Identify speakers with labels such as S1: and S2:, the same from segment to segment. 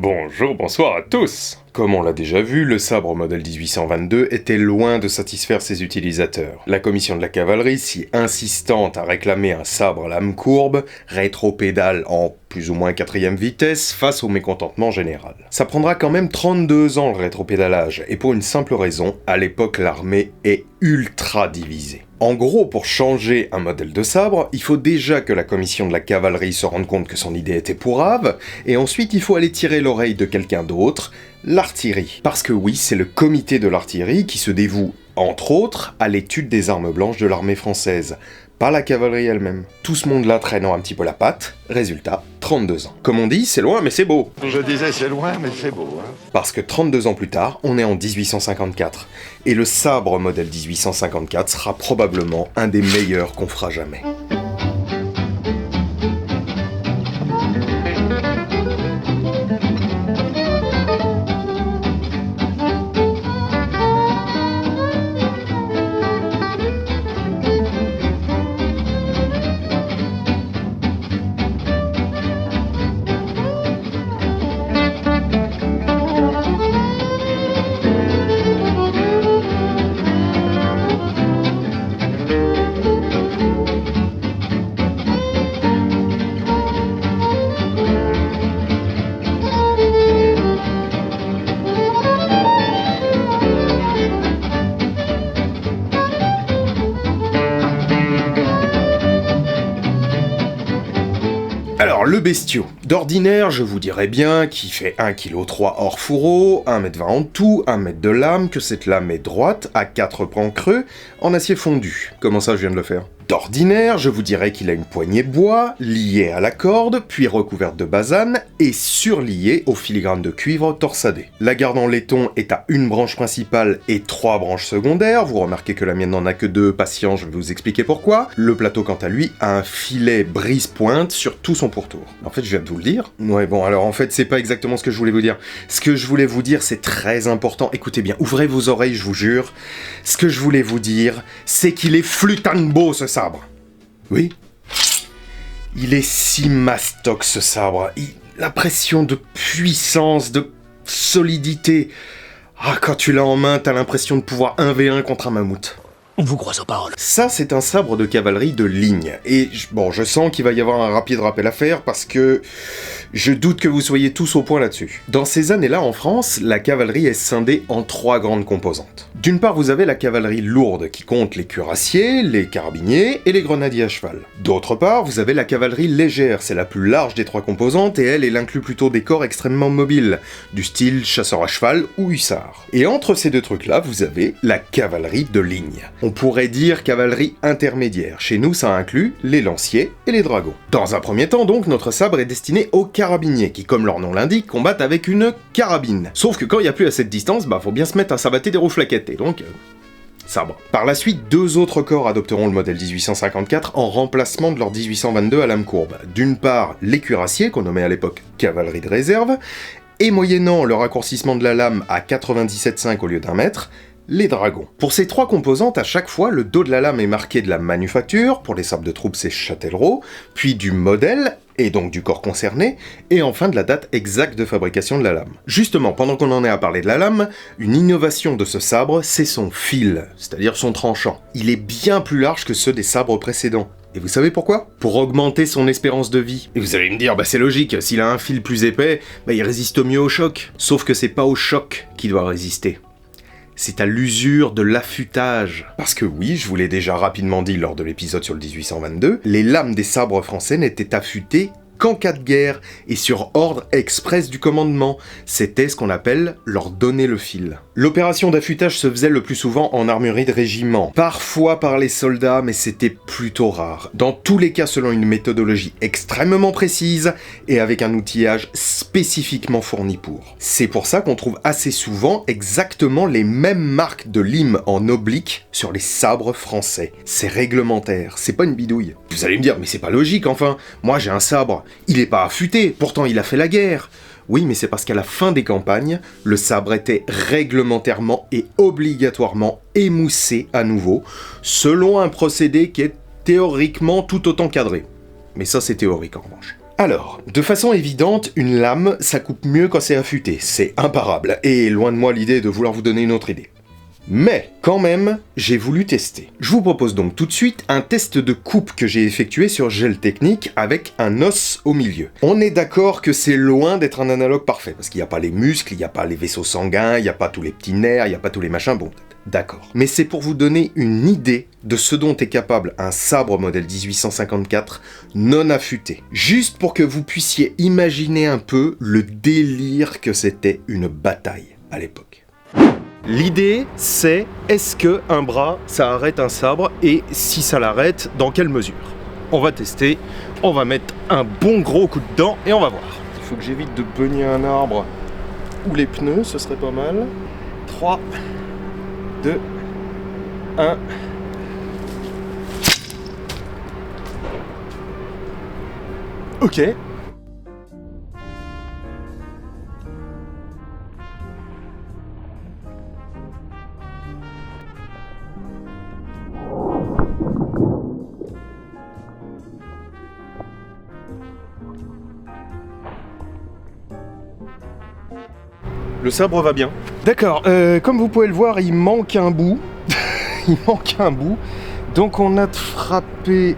S1: Bonjour, bonsoir à tous. Comme on l'a déjà vu, le sabre modèle 1822 était loin de satisfaire ses utilisateurs. La commission de la cavalerie, si insistante à réclamer un sabre à lame courbe, rétropédale en plus ou moins 4ème vitesse face au mécontentement général. Ça prendra quand même 32 ans le rétropédalage, et pour une simple raison, à l'époque l'armée est ultra divisée. En gros, pour changer un modèle de sabre, il faut déjà que la commission de la cavalerie se rende compte que son idée était pourrave, et ensuite il faut aller tirer l'oreille de quelqu'un d'autre, l'artillerie. Parce que oui, c'est le comité de l'artillerie qui se dévoue, entre autres, à l'étude des armes blanches de l'armée française, pas la cavalerie elle-même. Tout ce monde-là traînant un petit peu la patte, résultat, 32 ans. Comme on dit, c'est loin mais c'est beau.
S2: Je disais c'est loin mais c'est beau, hein.
S1: Parce que 32 ans plus tard, on est en 1854, et le sabre modèle 1854 sera probablement un des meilleurs qu'on fera jamais. Alors, le bestiau. D'ordinaire, je vous dirais bien qu'il fait 1,3 kg hors fourreau, 1,20 m en tout, 1 m de lame, que cette lame est droite, à 4 pans creux, en acier fondu. Comment ça, je viens de le faire ? D'ordinaire, je vous dirais qu'il a une poignée bois, liée à la corde, puis recouverte de basane, et surliée au filigrane de cuivre torsadé. La garde en laiton est à une branche principale et 3 branches secondaires, vous remarquez que la mienne n'en a que 2, patient, je vais vous expliquer pourquoi. Le plateau, quant à lui, a un filet brise-pointe sur tout son pourtour. En fait, je viens de vous le dire. Ouais, bon, alors en fait, c'est pas exactement ce que je voulais vous dire. Ce que je voulais vous dire, c'est très important. Écoutez bien, ouvrez vos oreilles, je vous jure. Ce que je voulais vous dire, c'est qu'il est flutant beau, ce sabre. Oui. Il est si mastoc, ce sabre. L'impression de puissance, de solidité. Ah, quand tu l'as en main, t'as l'impression de pouvoir 1v1 contre un mammouth.
S3: On vous croit aux paroles.
S1: Ça, c'est un sabre de cavalerie de ligne. Et bon, je sens qu'il va y avoir un rapide rappel à faire parce que je doute que vous soyez tous au point là-dessus. Dans ces années-là, en France, la cavalerie est scindée en 3 grandes composantes. D'une part, vous avez la cavalerie lourde qui compte les cuirassiers, les carabiniers et les grenadiers à cheval. D'autre part, vous avez la cavalerie légère, c'est la plus large des 3 composantes et elle inclut plutôt des corps extrêmement mobiles, du style chasseur à cheval ou hussard. Et entre ces 2 trucs-là, vous avez la cavalerie de ligne. On pourrait dire cavalerie intermédiaire. Chez nous, ça inclut les lanciers et les dragons. Dans un premier temps, donc, notre sabre est destiné aux carabiniers, qui, comme leur nom l'indique, combattent avec une carabine. Sauf que quand il n'y a plus assez de distance, faut bien se mettre à sabater des rouflaquettes, et donc... sabre. Par la suite, 2 autres corps adopteront le modèle 1854 en remplacement de leur 1822 à lame courbe. D'une part, les cuirassiers, qu'on nommait à l'époque cavalerie de réserve, et moyennant le raccourcissement de la lame à 97,5 au lieu d'1 mètre, les dragons. Pour ces 3 composantes, à chaque fois, le dos de la lame est marqué de la manufacture, pour les sabres de troupes c'est Châtellerault, puis du modèle, et donc du corps concerné, et enfin de la date exacte de fabrication de la lame. Justement, pendant qu'on en est à parler de la lame, une innovation de ce sabre, c'est son fil, c'est-à-dire son tranchant. Il est bien plus large que ceux des sabres précédents. Et vous savez pourquoi ? Pour augmenter son espérance de vie. Et vous allez me dire, c'est logique, s'il a un fil plus épais, il résiste mieux au choc. Sauf que c'est pas au choc qu'il doit résister. C'est à l'usure de l'affûtage. Parce que oui, je vous l'ai déjà rapidement dit lors de l'épisode sur le 1822, les lames des sabres français n'étaient affûtées qu'en cas de guerre, et sur ordre express du commandement. C'était ce qu'on appelle leur donner le fil. L'opération d'affûtage se faisait le plus souvent en armurerie de régiment, parfois par les soldats, mais c'était plutôt rare. Dans tous les cas selon une méthodologie extrêmement précise, et avec un outillage spécifiquement fourni pour. C'est pour ça qu'on trouve assez souvent exactement les mêmes marques de lime en oblique sur les sabres français. C'est réglementaire, c'est pas une bidouille. Vous allez me dire, mais c'est pas logique enfin, moi j'ai un sabre, il est pas affûté, pourtant il a fait la guerre. Oui, mais c'est parce qu'à la fin des campagnes, le sabre était réglementairement et obligatoirement émoussé à nouveau, selon un procédé qui est théoriquement tout autant cadré. Mais ça c'est théorique en revanche. Alors, de façon évidente, une lame, ça coupe mieux quand c'est affûté, c'est imparable, et loin de moi l'idée de vouloir vous donner une autre idée. Mais, quand même, j'ai voulu tester. Je vous propose donc tout de suite un test de coupe que j'ai effectué sur Gel Technique avec un os au milieu. On est d'accord que c'est loin d'être un analogue parfait, parce qu'il n'y a pas les muscles, il n'y a pas les vaisseaux sanguins, il n'y a pas tous les petits nerfs, il n'y a pas tous les machins, bon, d'accord. Mais c'est pour vous donner une idée de ce dont est capable un sabre modèle 1854 non affûté. Juste pour que vous puissiez imaginer un peu le délire que c'était une bataille à l'époque. L'idée, c'est est-ce que un bras, ça arrête un sabre, et si ça l'arrête, dans quelle mesure? On va tester, on va mettre un bon gros coup de dent et on va voir. Il faut que j'évite de beugner un arbre ou les pneus, ce serait pas mal. 3, 2, 1... Ok. Le sabre va bien. D'accord, comme vous pouvez le voir, il manque un bout. Il manque un bout. Donc on a frappé,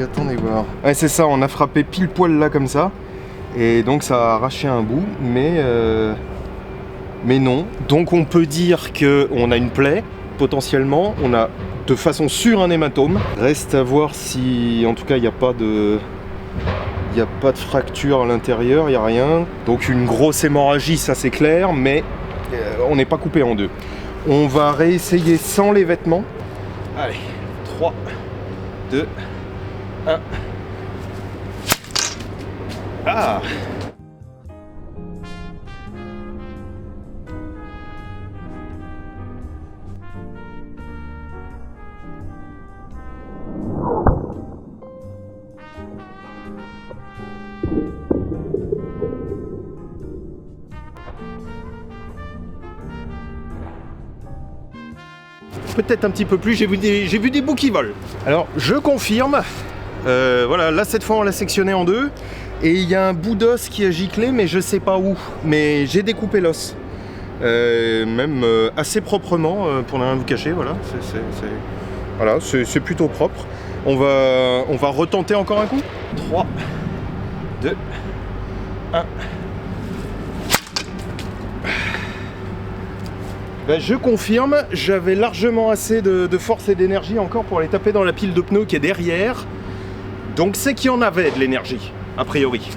S1: attendez voir. Ouais, c'est ça, on a frappé pile poil là comme ça. Et donc ça a arraché un bout, mais non. Donc on peut dire qu'on a une plaie, potentiellement. On a de façon sûre un hématome. Reste à voir si, en tout cas, il n'y a pas de fracture à l'intérieur, il n'y a rien. Donc une grosse hémorragie, ça c'est clair, mais on n'est pas coupé en deux. On va réessayer sans les vêtements. Allez, 3, 2, 1. Ah! Peut-être un petit peu plus, j'ai vu des bouts qui volent. Alors, je confirme. Voilà, là cette fois on l'a sectionné en deux. Et il y a un bout d'os qui a giclé, mais je sais pas où. Mais j'ai découpé l'os. Même assez proprement, pour ne rien vous cacher, voilà. Voilà, c'est plutôt propre. On va retenter encore un coup. 3, 2, 1. Ben, je confirme, j'avais largement assez de force et d'énergie encore pour aller taper dans la pile de pneus qui est derrière. Donc c'est qu'il y en avait de l'énergie, a priori.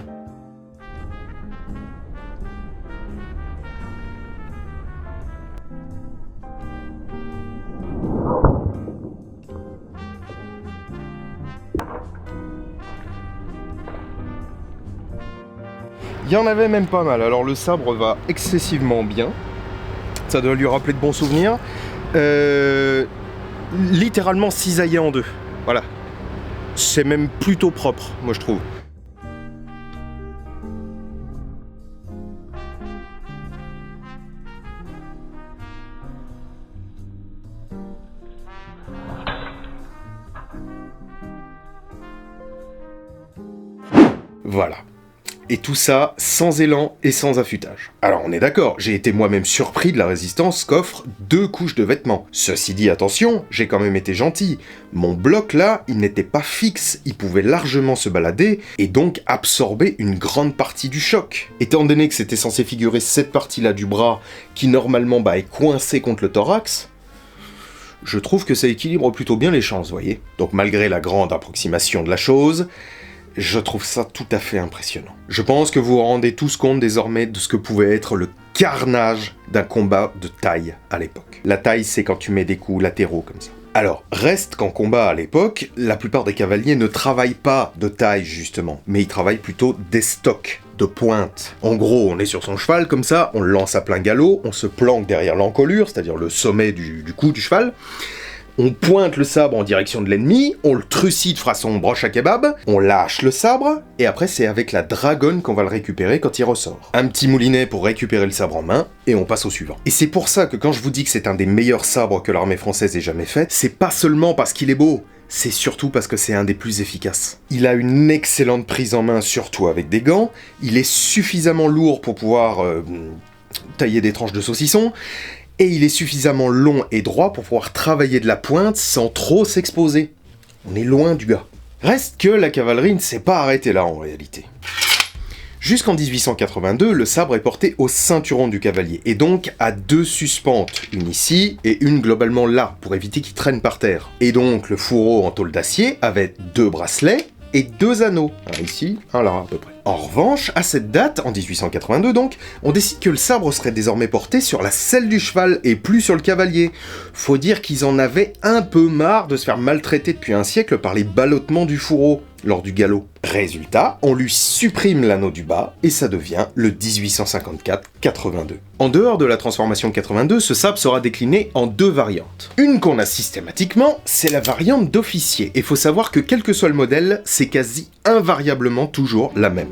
S1: Il y en avait même pas mal, alors le sabre va excessivement bien. Ça doit lui rappeler de bons souvenirs. Littéralement cisaillé en deux. Voilà. C'est même plutôt propre, moi je trouve. Voilà. Et tout ça sans élan et sans affûtage. Alors on est d'accord, j'ai été moi-même surpris de la résistance qu'offrent 2 couches de vêtements. Ceci dit, attention, j'ai quand même été gentil. Mon bloc là, il n'était pas fixe, il pouvait largement se balader et donc absorber une grande partie du choc. Étant donné que c'était censé figurer cette partie-là du bras qui normalement est coincée contre le thorax, je trouve que ça équilibre plutôt bien les chances, voyez. Donc malgré la grande approximation de la chose, je trouve ça tout à fait impressionnant. Je pense que vous vous rendez tous compte désormais de ce que pouvait être le carnage d'un combat de taille à l'époque. La taille, c'est quand tu mets des coups latéraux comme ça. Alors, reste qu'en combat à l'époque, la plupart des cavaliers ne travaillent pas de taille justement, mais ils travaillent plutôt des stocks de pointe. En gros, on est sur son cheval comme ça, on le lance à plein galop, on se planque derrière l'encolure, c'est-à-dire le sommet du cou du cheval. On pointe le sabre en direction de l'ennemi, on le trucide façon broche à kebab, on lâche le sabre, et après c'est avec la dragonne qu'on va le récupérer quand il ressort. Un petit moulinet pour récupérer le sabre en main, et on passe au suivant. Et c'est pour ça que quand je vous dis que c'est un des meilleurs sabres que l'armée française ait jamais fait, c'est pas seulement parce qu'il est beau, c'est surtout parce que c'est un des plus efficaces. Il a une excellente prise en main, surtout avec des gants, il est suffisamment lourd pour pouvoir tailler des tranches de saucisson, et il est suffisamment long et droit pour pouvoir travailler de la pointe sans trop s'exposer. On est loin du gars. Reste que la cavalerie ne s'est pas arrêtée là en réalité. Jusqu'en 1882, le sabre est porté au ceinturon du cavalier, et donc à 2 suspentes, une ici et une globalement là, pour éviter qu'il traîne par terre. Et donc le fourreau en tôle d'acier avait 2 bracelets et 2 anneaux, un ici, un là à peu près. En revanche, à cette date, en 1882 donc, on décide que le sabre serait désormais porté sur la selle du cheval et plus sur le cavalier. Faut dire qu'ils en avaient un peu marre de se faire maltraiter depuis un siècle par les ballottements du fourreau lors du galop. Résultat, on lui supprime l'anneau du bas et ça devient le 1854-82. En dehors de la transformation 82, ce sabre sera décliné en 2 variantes. Une qu'on a systématiquement, c'est la variante d'officier, et faut savoir que quel que soit le modèle, c'est quasi invariablement toujours la même.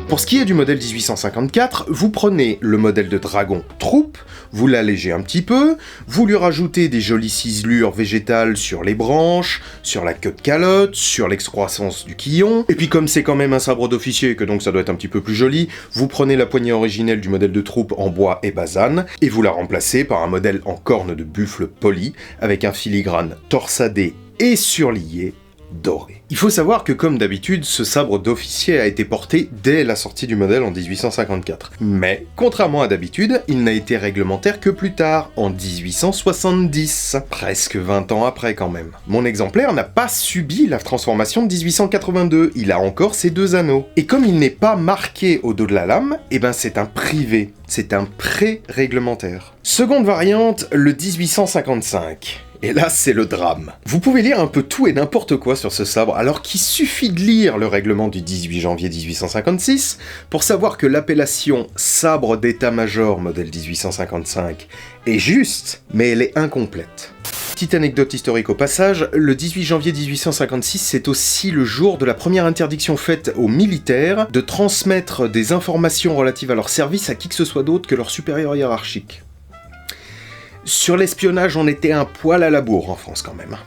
S1: Pour ce qui est du modèle 1854, vous prenez le modèle de dragon troupe, vous l'allégez un petit peu, vous lui rajoutez des jolies ciselures végétales sur les branches, sur la queue de calotte, sur l'excroissance du quillon, et puis comme c'est quand même un sabre d'officier et que donc ça doit être un petit peu plus joli, vous prenez la poignée originelle du modèle de troupe en bois et basane, et vous la remplacez par un modèle en corne de buffle poli, avec un filigrane torsadé et surlié, doré. Il faut savoir que comme d'habitude, ce sabre d'officier a été porté dès la sortie du modèle en 1854. Mais, contrairement à d'habitude, il n'a été réglementaire que plus tard, en 1870, presque 20 ans après quand même. Mon exemplaire n'a pas subi la transformation de 1882, il a encore ses 2 anneaux. Et comme il n'est pas marqué au dos de la lame, eh ben c'est un privé, c'est un pré-réglementaire. Seconde variante, le 1855. Et là, c'est le drame. Vous pouvez lire un peu tout et n'importe quoi sur ce sabre, alors qu'il suffit de lire le règlement du 18 janvier 1856 pour savoir que l'appellation sabre d'état-major modèle 1855 est juste, mais elle est incomplète. Petite anecdote historique au passage, le 18 janvier 1856, c'est aussi le jour de la première interdiction faite aux militaires de transmettre des informations relatives à leur service à qui que ce soit d'autre que leur supérieur hiérarchique. Sur l'espionnage, on était un poil à la bourre en France quand même.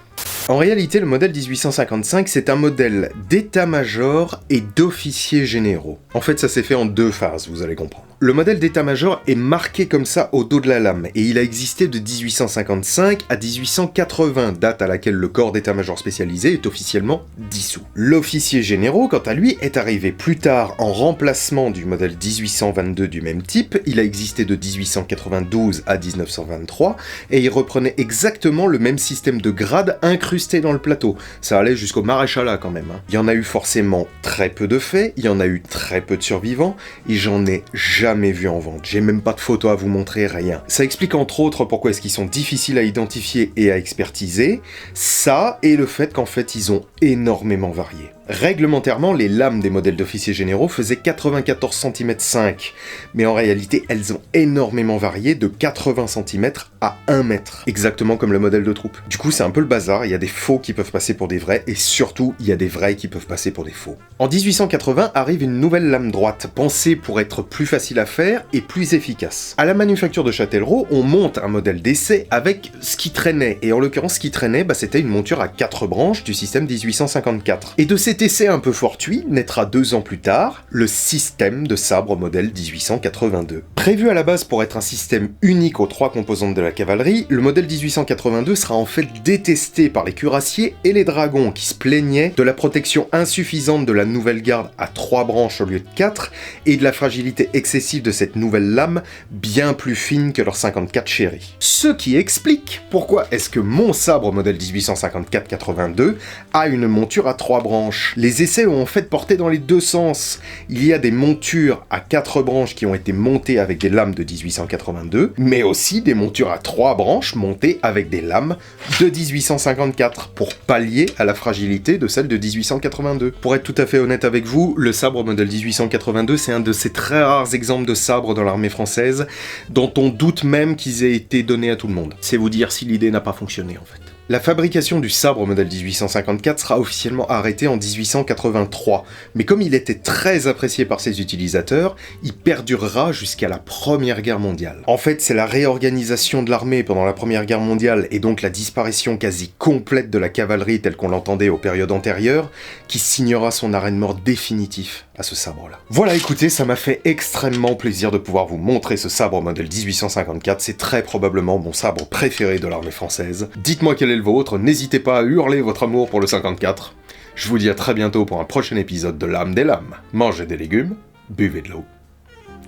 S1: En réalité, le modèle 1855, c'est un modèle d'état-major et d'officiers généraux. En fait, ça s'est fait en 2 phases, vous allez comprendre. Le modèle d'état-major est marqué comme ça au dos de la lame, et il a existé de 1855 à 1880, date à laquelle le corps d'état-major spécialisé est officiellement dissous. L'officier généraux, quant à lui, est arrivé plus tard en remplacement du modèle 1822 du même type, il a existé de 1892 à 1923, et il reprenait exactement le même système de grades incrusté dans le plateau. Ça allait jusqu'au maréchalat quand même. Il y en a eu forcément très peu de faits, il y en a eu très peu de survivants, et j'en ai jamais vu en vente. J'ai même pas de photos à vous montrer, rien. Ça explique entre autres pourquoi est-ce qu'ils sont difficiles à identifier et à expertiser, ça et le fait qu'en fait ils ont énormément varié. Réglementairement, les lames des modèles d'officiers généraux faisaient 94 cm 5, mais en réalité, elles ont énormément varié de 80 cm à 1 mètre, exactement comme le modèle de troupe. Du coup, c'est un peu le bazar, il y a des faux qui peuvent passer pour des vrais, et surtout, il y a des vrais qui peuvent passer pour des faux. En 1880 arrive une nouvelle lame droite, pensée pour être plus facile à faire et plus efficace. À la manufacture de Châtellerault, on monte un modèle d'essai avec ce qui traînait, et en l'occurrence, ce qui traînait, c'était une monture à 4 branches du système 1854. Et de ces cet essai un peu fortuit naîtra 2 ans plus tard, le système de sabre modèle 1882. Prévu à la base pour être un système unique aux 3 composantes de la cavalerie, le modèle 1882 sera en fait détesté par les cuirassiers et les dragons qui se plaignaient de la protection insuffisante de la nouvelle garde à 3 branches au lieu de 4 et de la fragilité excessive de cette nouvelle lame bien plus fine que leur 54 chéri. Ce qui explique pourquoi est-ce que mon sabre modèle 1854-82 a une monture à 3 branches. Les essais ont en fait porté dans les 2 sens. Il y a des montures à 4 branches qui ont été montées avec des lames de 1882, mais aussi des montures à 3 branches montées avec des lames de 1854 pour pallier à la fragilité de celle de 1882. Pour être tout à fait honnête avec vous, le sabre modèle 1882 c'est un de ces très rares exemples de sabres dans l'armée française dont on doute même qu'ils aient été donnés à tout le monde. C'est vous dire si l'idée n'a pas fonctionné en fait. La fabrication du sabre modèle 1854 sera officiellement arrêtée en 1883, mais comme il était très apprécié par ses utilisateurs, il perdurera jusqu'à la Première Guerre mondiale. En fait, c'est la réorganisation de l'armée pendant la Première Guerre mondiale et donc la disparition quasi complète de la cavalerie telle qu'on l'entendait aux périodes antérieures qui signera son arrêt de mort définitif à ce sabre-là. Voilà, écoutez, ça m'a fait extrêmement plaisir de pouvoir vous montrer ce sabre modèle 1854, c'est très probablement mon sabre préféré de l'armée française. Dites-moi quel est le vôtre, n'hésitez pas à hurler votre amour pour le 54. Je vous dis à très bientôt pour un prochain épisode de l'âme des lames. Mangez des légumes, buvez de l'eau.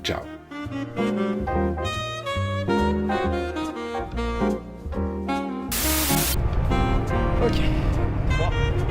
S1: Ciao.
S3: Ok. 3, 2.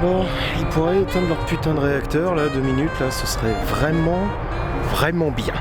S3: Bon, ils pourraient éteindre leur putain de réacteur là, 2 minutes là, ce serait vraiment bien.